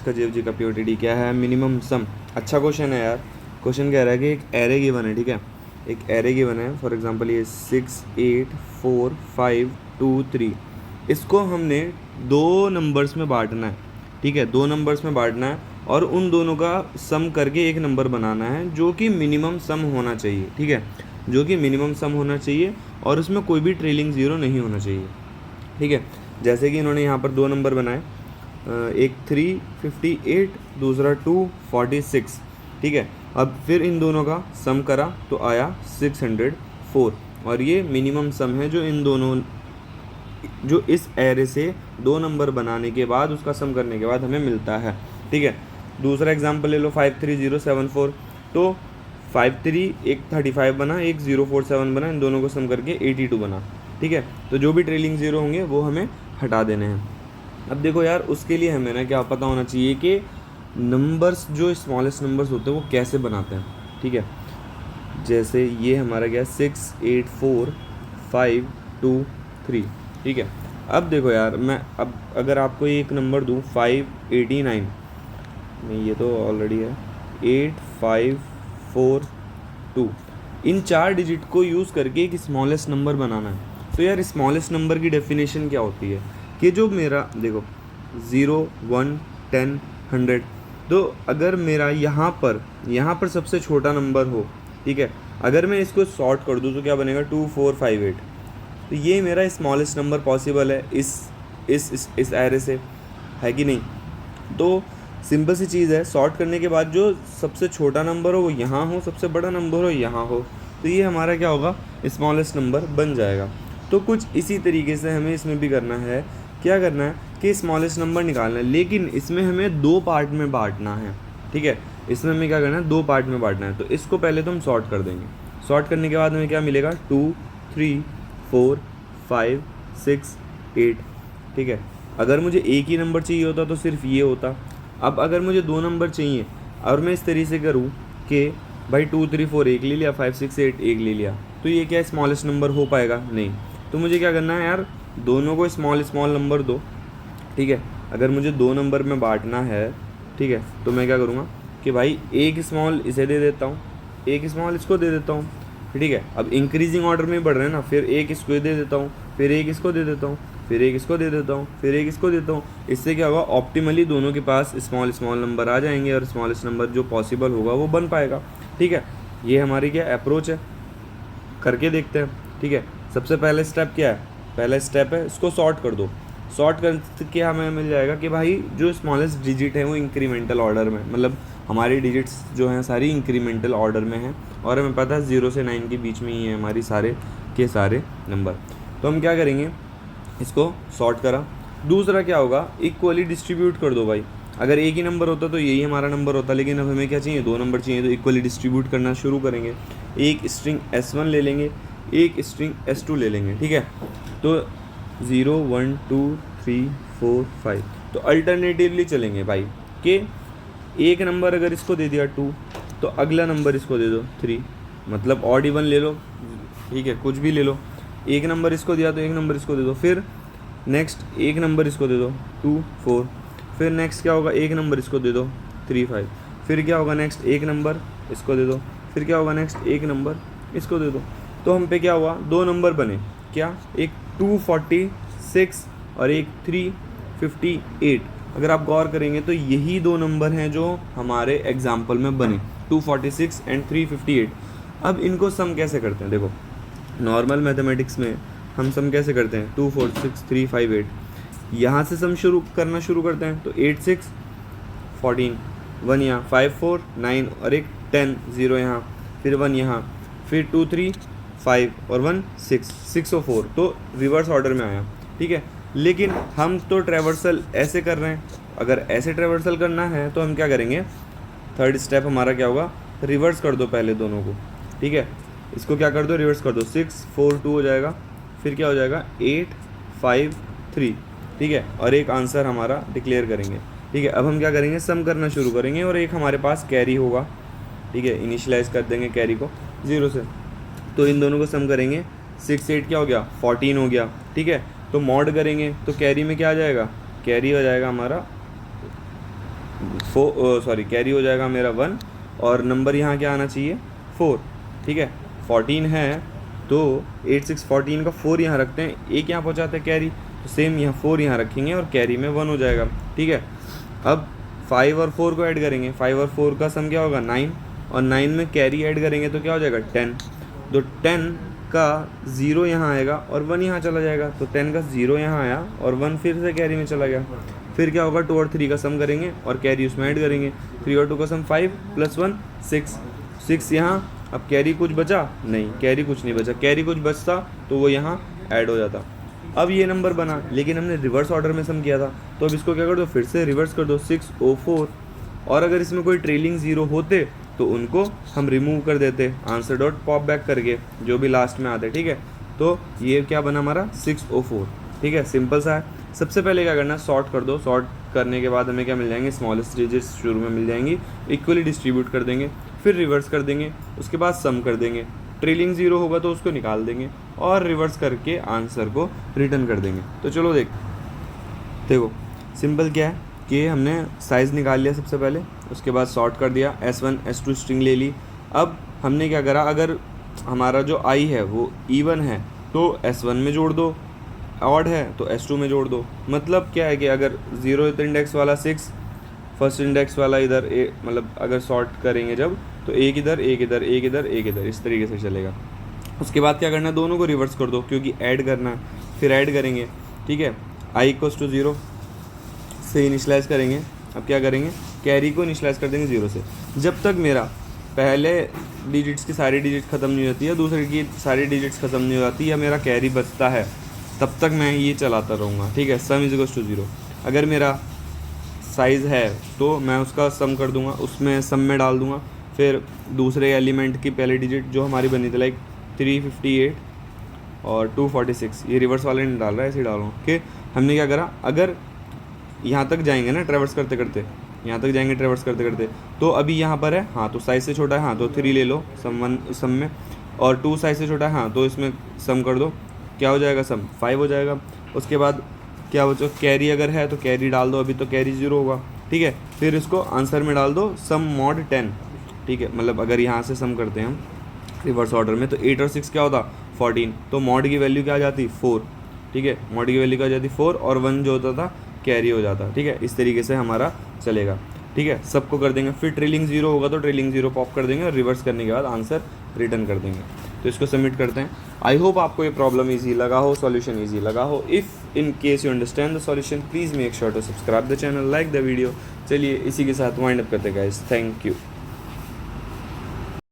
का जेएफजी का पीओटीडी क्या है, मिनिमम सम। अच्छा क्वेश्चन है यार। क्वेश्चन कह रहा है कि एक एरे गिवन है, ठीक है, एक एरे गिवन है, फॉर एग्जांपल ये 6 8 4 5 2 3। इसको हमने दो नंबर्स में बांटना है, ठीक है, दो नंबर्स में बांटना है और उन दोनों का सम करके एक नंबर बनाना है जो कि मिनिमम सम होना चाहिए, ठीक है, जो कि मिनिमम सम होना चाहिए और उसमें कोई भी ट्रेलिंग ज़ीरो नहीं होना चाहिए, ठीक है। जैसे कि इन्होंने यहाँ पर दो नंबर बनाए, एक 358, दूसरा 246, ठीक है। अब फिर इन दोनों का सम करा तो आया 604 और ये मिनिमम सम है जो इन दोनों, जो इस एरे से दो नंबर बनाने के बाद उसका सम करने के बाद हमें मिलता है, ठीक है। दूसरा एग्जांपल ले लो 53074। तो 53 एक 35 बना, एक 047 बना, इन दोनों को सम करके 82 बना, ठीक है। तो जो भी ट्रेलिंग ज़ीरो होंगे वो हमें हटा देने हैं। अब देखो यार, उसके लिए हमें ना क्या पता होना चाहिए कि नंबर्स जो स्मॉलेस्ट नंबर्स होते हैं वो कैसे बनाते हैं, ठीक है। जैसे ये हमारा क्या 6 8 4 5 2 3, ठीक है। अब देखो यार, मैं अब अगर आपको एक नंबर दूँ 589, नहीं ये तो ऑलरेडी है, 8542, इन चार डिजिट को यूज़ करके एक स्मॉलेस्ट नंबर बनाना है। तो यार स्मॉलेस्ट नंबर की डेफिनेशन क्या होती है कि जो मेरा देखो 0 1 10 100, तो अगर मेरा यहाँ पर सबसे छोटा नंबर हो, ठीक है, अगर मैं इसको सॉर्ट कर दूँ तो क्या बनेगा 2458। तो ये मेरा स्मॉलेस्ट नंबर पॉसिबल है इस एरे से, है कि नहीं। तो सिंपल सी चीज़ है, सॉर्ट करने के बाद जो सबसे छोटा नंबर हो वो यहाँ हो, सबसे बड़ा नंबर हो यहाँ हो, तो ये हमारा क्या होगा, स्मॉलेस्ट नंबर बन जाएगा। तो कुछ इसी तरीके से हमें इसमें भी करना है। क्या करना है कि स्मॉलेस्ट नंबर निकालना है, लेकिन इसमें हमें दो पार्ट में बांटना है, ठीक है। इसमें हमें क्या करना है, दो पार्ट में बांटना है। तो इसको पहले तो हम सॉर्ट कर देंगे। सॉर्ट करने के बाद हमें क्या मिलेगा 2 3 4 5 6 8, ठीक है। अगर मुझे एक ही नंबर चाहिए होता तो सिर्फ ये होता। अब अगर मुझे दो नंबर चाहिए और मैं इस तरीके से करूँ कि भाई 2 3 4 एक ले लिया, 5 6 8 एक ले लिया, तो ये क्या स्मॉलेस्ट नंबर हो पाएगा, नहीं। तो मुझे क्या करना है यार, दोनों को स्मॉल स्मॉल नंबर दो, ठीक है। अगर मुझे दो नंबर में बांटना है, ठीक है, तो मैं क्या करूँगा कि भाई एक स्मॉल इसे दे देता हूँ, एक स्मॉल इसको दे देता हूँ, ठीक है। अब इंक्रीजिंग ऑर्डर में बढ़ रहे हैं ना, फिर एक इसको दे देता हूँ, फिर एक इसको दे देता हूँ, फिर एक इसको दे देता हूँ, फिर एक इसको देता हूँ। इससे क्या होगा, ऑप्टिमली दोनों के पास स्मॉल स्मॉल नंबर आ जाएंगे और स्मॉलेस्ट नंबर जो पॉसिबल होगा वो बन पाएगा, ठीक है। ये हमारी क्या अप्रोच है, करके देखते हैं, ठीक है। सबसे पहले स्टेप क्या है, पहला स्टेप है इसको सॉर्ट कर दो। सॉर्ट करके हमें मिल जाएगा कि भाई जो स्मॉलेस्ट डिजिट है वो इंक्रीमेंटल ऑर्डर में, मतलब हमारी डिजिट्स जो हैं सारी इंक्रीमेंटल ऑर्डर में हैं और हमें पता है 0 से 9 के बीच में ही है हमारी सारे के सारे नंबर। तो हम क्या करेंगे, इसको सॉर्ट करा। दूसरा क्या होगा, इक्वली डिस्ट्रीब्यूट कर दो भाई। अगर एक ही नंबर होता तो यही हमारा नंबर होता, लेकिन अब हमें क्या चाहिए, दो नंबर चाहिए, तो इक्वली डिस्ट्रीब्यूट करना शुरू करेंगे। एक स्ट्रिंग S1 ले लेंगे, एक स्ट्रिंग S2 ले लेंगे, ठीक है। तो 0 1 2 3 4 5, तो अल्टरनेटिवली चलेंगे भाई कि एक नंबर अगर इसको दे दिया 2, तो अगला नंबर इसको दे दो 3, मतलब ऑड इवन ले लो, ठीक है, कुछ भी ले लो। एक नंबर इसको दिया तो एक नंबर इसको दे दो, फिर नेक्स्ट एक नंबर इसको दे दो 2 4, फिर नेक्स्ट क्या होगा, एक नंबर इसको दे दो 3 5, फिर क्या होगा नेक्स्ट एक नंबर इसको दे दो, फिर क्या होगा नेक्स्ट एक नंबर इसको दे दो। तो हम पे क्या हुआ, दो नंबर बने, क्या, एक 246 और एक 358। अगर आप गौर करेंगे तो यही दो नंबर हैं जो हमारे एग्जाम्पल में बने, 246 एंड 358। अब इनको सम कैसे करते हैं, देखो नॉर्मल मैथमेटिक्स में हम सम कैसे करते हैं, 246 358, यहाँ से सम शुरू करते हैं। तो 8 6 14, 1 यहाँ, 5 4 9 और एक 10 0 यहाँ, फिर 1 यहाँ, फिर 2 3 5 और 1 6 6 और 4, तो रिवर्स ऑर्डर में आया, ठीक है। लेकिन हम तो ट्रेवर्सल ऐसे कर रहे हैं, अगर ऐसे ट्रेवर्सल करना है तो हम क्या करेंगे, थर्ड स्टेप हमारा क्या होगा, रिवर्स कर दो पहले दोनों को, ठीक है। इसको क्या कर दो, रिवर्स कर दो, 6 4 2 हो जाएगा, फिर क्या हो जाएगा 8 5 3, ठीक है। और एक आंसर हमारा डिक्लेयर करेंगे, ठीक है। अब हम क्या करेंगे, सम करना शुरू करेंगे और एक हमारे पास कैरी होगा, ठीक है, इनिशियलाइज कर देंगे कैरी को 0 से। तो इन दोनों को सम करेंगे, 6 8 क्या हो गया, 14 हो गया, ठीक है। तो मॉड करेंगे तो कैरी में क्या आ जाएगा, कैरी हो जाएगा हमारा कैरी हो जाएगा मेरा 1 और नंबर यहाँ क्या आना चाहिए 4, ठीक है। 14 है तो 8 6 14 का 4 यहाँ रखते हैं, एक यहाँ पहुँचाते हैं कैरी, तो सेम यहाँ 4 यहाँ रखेंगे और कैरी में 1 हो जाएगा, ठीक है। अब 5 और 4 को ऐड करेंगे, 5 और 4 का सम क्या होगा 9 और 9 में कैरी ऐड करेंगे तो क्या हो जाएगा 10, तो 10 का 0 यहाँ आएगा और 1 यहाँ चला जाएगा, तो 10 का 0 यहाँ आया और 1 फिर से कैरी में चला गया। फिर क्या होगा 2 और 3 का सम करेंगे और कैरी उसमें ऐड करेंगे, 3 और 2 का सम 5 + 1 6, 6 यहाँ। अब कैरी कुछ बचा नहीं, कैरी कुछ नहीं बचा, कैरी कुछ बचता तो वो यहाँ ऐड हो जाता। अब ये नंबर बना, लेकिन हमने रिवर्स ऑर्डर में सम किया था, तो अब इसको क्या कर दो फिर से रिवर्स कर दो 604, और अगर इसमें कोई ट्रेलिंग ज़ीरो होते तो उनको हम रिमूव कर देते आंसर डॉट पॉप बैक करके, जो भी लास्ट में आते, ठीक है। तो ये क्या बना हमारा 604, ठीक है, सिंपल सा है। सबसे पहले क्या करना है सॉर्ट कर दो, सॉर्ट करने के बाद हमें क्या मिल जाएंगे स्मॉलेस्ट डिजिट्स शुरू में मिल जाएंगी, इक्वली डिस्ट्रीब्यूट कर देंगे, फिर रिवर्स कर देंगे, उसके बाद सम कर देंगे, ट्रेलिंग ज़ीरो होगा तो उसको निकाल देंगे और रिवर्स करके आंसर को रिटर्न कर देंगे। तो चलो देखो सिंपल क्या है कि हमने साइज़ निकाल लिया सबसे पहले, उसके बाद सॉर्ट कर दिया, S1 S2 स्ट्रिंग ले ली। अब हमने क्या करा, अगर हमारा जो i है वो even है तो S1 में जोड़ दो, ऑड है तो S2 में जोड़ दो। मतलब क्या है कि अगर 0th इंडेक्स वाला 6, फर्स्ट इंडेक्स वाला इधर मतलब अगर सॉर्ट करेंगे जब तो एक इधर एक इधर एक इधर एक इधर, इस तरीके से चलेगा। उसके बाद क्या करना है दोनों को रिवर्स कर दो क्योंकि ऐड करना है, फिर ऐड करेंगे, ठीक है। i = 0 से इनिशलाइज करेंगे। अब क्या करेंगे कैरी को इनिशलाइज कर देंगे 0 से, जब तक मेरा पहले डिजिट्स की सारी डिजिट ख़त्म नहीं होती है, दूसरे की सारी डिजिट्स ख़त्म नहीं हो जाती या मेरा कैरी बचता है, तब तक मैं ये चलाता रहूँगा, ठीक है। सम = 0, अगर मेरा साइज़ है तो मैं उसका सम कर दूंगा, उसमें सम में डाल दूंगा, फिर दूसरे एलिमेंट की पहली डिजिट जो हमारी बनी थी लाइक 358 और 246, ये रिवर्स वाले नहीं डाल रहा है, ऐसे ही डाल रहा हूँ कि हमने क्या करा, अगर यहाँ तक जाएंगे ना ट्रेवर्स करते करते, यहाँ तक जाएंगे ट्रेवर्स करते करते, तो अभी यहाँ पर है हाँ तो साइज़ से छोटा है हाँ तो 3 ले लो सम में, और 2 साइज़ से छोटा है हाँ तो इसमें सम कर दो, क्या हो जाएगा सम 5 हो जाएगा। उसके बाद क्या बचो कैरी अगर है तो कैरी डाल दो, अभी तो कैरी 0 होगा, ठीक है। फिर इसको आंसर में डाल दो सम mod 10, ठीक है। मतलब अगर यहाँ से सम करते हैं हम रिवर्स ऑर्डर में तो 8 और 6 क्या होता 14, तो मॉड की वैल्यू क्या आ जाती 4, ठीक है। मॉड की वैल्यू क्या आ जाती 4 और 1 जो होता था कैरी हो जाता, ठीक है। इस तरीके से हमारा चलेगा, ठीक है। सबको कर देंगे, फिर ट्रेलिंग 0 होगा तो ट्रेलिंग 0 पॉप कर देंगे और रिवर्स करने के बाद आंसर रिटर्न कर देंगे। तो इसको सबमिट करते हैं। आई होप आपको ये प्रॉब्लम ईजी लगा हो, सॉल्यूशन ईजी लगा हो। If in case you understand the solution please make sure to subscribe the channel, like the video. चलिए इसी के साथ वाइंड अप करते गाइस, थैंक यू।